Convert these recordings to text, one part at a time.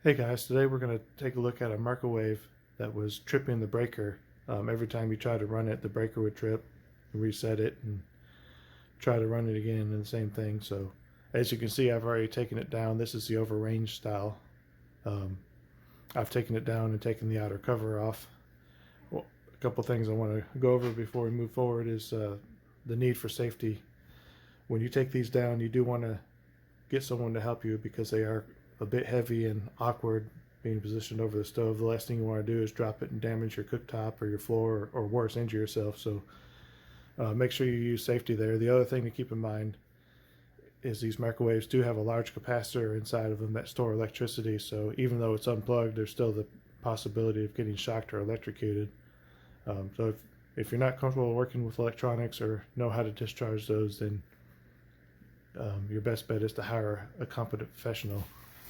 Hey guys, today we're going to take a look at a microwave that was tripping the breaker. Every time you try to run it, the breaker would trip, reset it, and try to run it again, and the same thing. So as you can see, I've already taken it down. This is the overrange style. I've taken it down and taken the outer cover off. Well, a couple things I want to go over before we move forward is the need for safety. When you take these down, you do want to get someone to help you because they are a bit heavy and awkward being positioned over the stove. The last thing you want to do is drop it and damage your cooktop or your floor, or worse, injure yourself. So make sure you use safety there. The other thing to keep in mind is these microwaves do have a large capacitor inside of them that store electricity. So even though it's unplugged, there's still the possibility of getting shocked or electrocuted. So if you're not comfortable working with electronics or know how to discharge those, then your best bet is to hire a competent professional.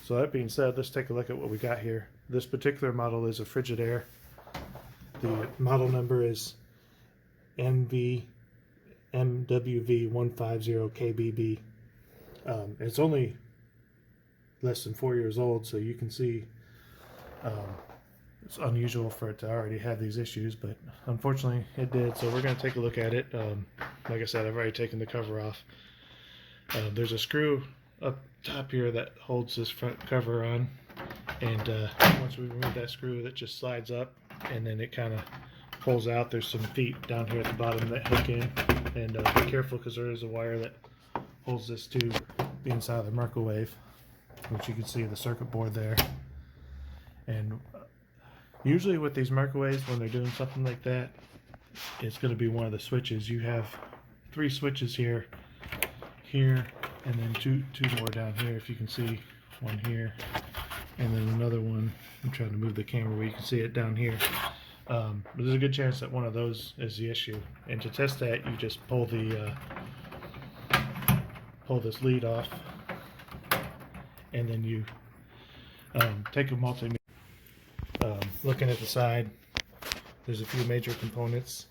So that being said, let's take a look at what we got here. This particular model is a Frigidaire. The model number is MWV150KBB. It's only less than 4 years old, so you can see it's unusual for it to already have these issues, but unfortunately it did. So we're going to take a look at it. Like I said, I've already taken the cover off. There's a screw up top here that holds this front cover on, and once we remove that screw, that just slides up and then it kind of pulls out. There's some feet down here at the bottom that hook in, and be careful because there is a wire that holds this to the inside of the microwave, which you can see the circuit board there. And usually with these microwaves, when they're doing something like that, it's going to be one of the switches. You have 3 switches here, and then two more down here, if you can see, one here, and then another one. I'm trying to move the camera where you can see it down here. But there's a good chance that one of those is the issue. And to test that, you just pull the pull this lead off, and then you take a multimeter. Looking at the side, there's a few major components.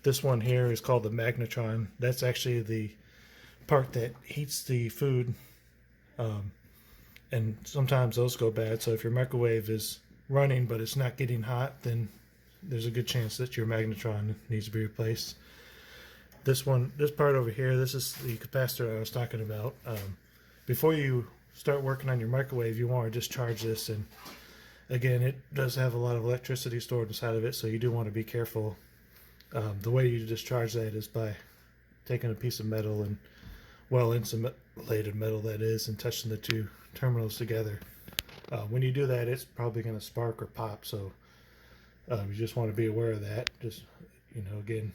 This one here is called the magnetron. That's actually the part that heats the food, and sometimes those go bad. So if your microwave is running but it's not getting hot, then there's a good chance that your magnetron needs to be replaced. This part over here, this is the capacitor I was talking about. Before you start working on your microwave, you want to discharge this, and again, it does have a lot of electricity stored inside of it, so you do want to be careful. The way you discharge that is by taking a piece of metal, and well insulated metal that is, and touching the 2 terminals together. When you do that, it's probably going to spark or pop, so you just want to be aware of that. Just, again,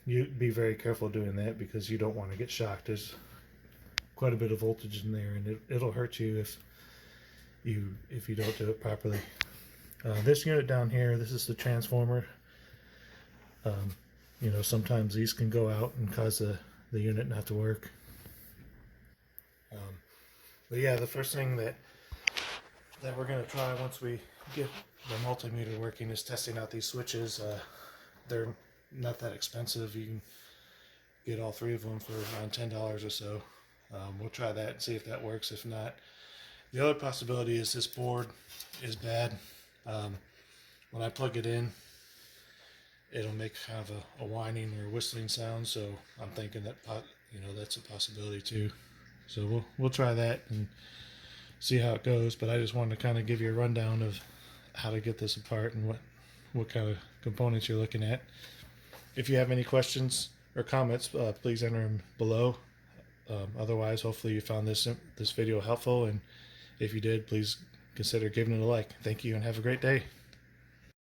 you be very careful doing that because you don't want to get shocked. There's quite a bit of voltage in there, and it'll hurt you if you don't do it properly. This unit down here, this is the transformer. Sometimes these can go out and cause the unit not to work. But yeah, the first thing that we're going to try once we get the multimeter working is testing out these switches. They're not that expensive. You can get all 3 of them for around $10 or so. We'll try that and see if that works. If not, the other possibility is this board is bad. When I plug it in, it'll make kind of a whining or whistling sound, so I'm thinking that that's a possibility too. So we'll try that and see how it goes. But I just wanted to kind of give you a rundown of how to get this apart and what kind of components you're looking at. If you have any questions or comments, please enter them below. Otherwise, hopefully you found this video helpful, and if you did, please consider giving it a like. Thank you and have a great day.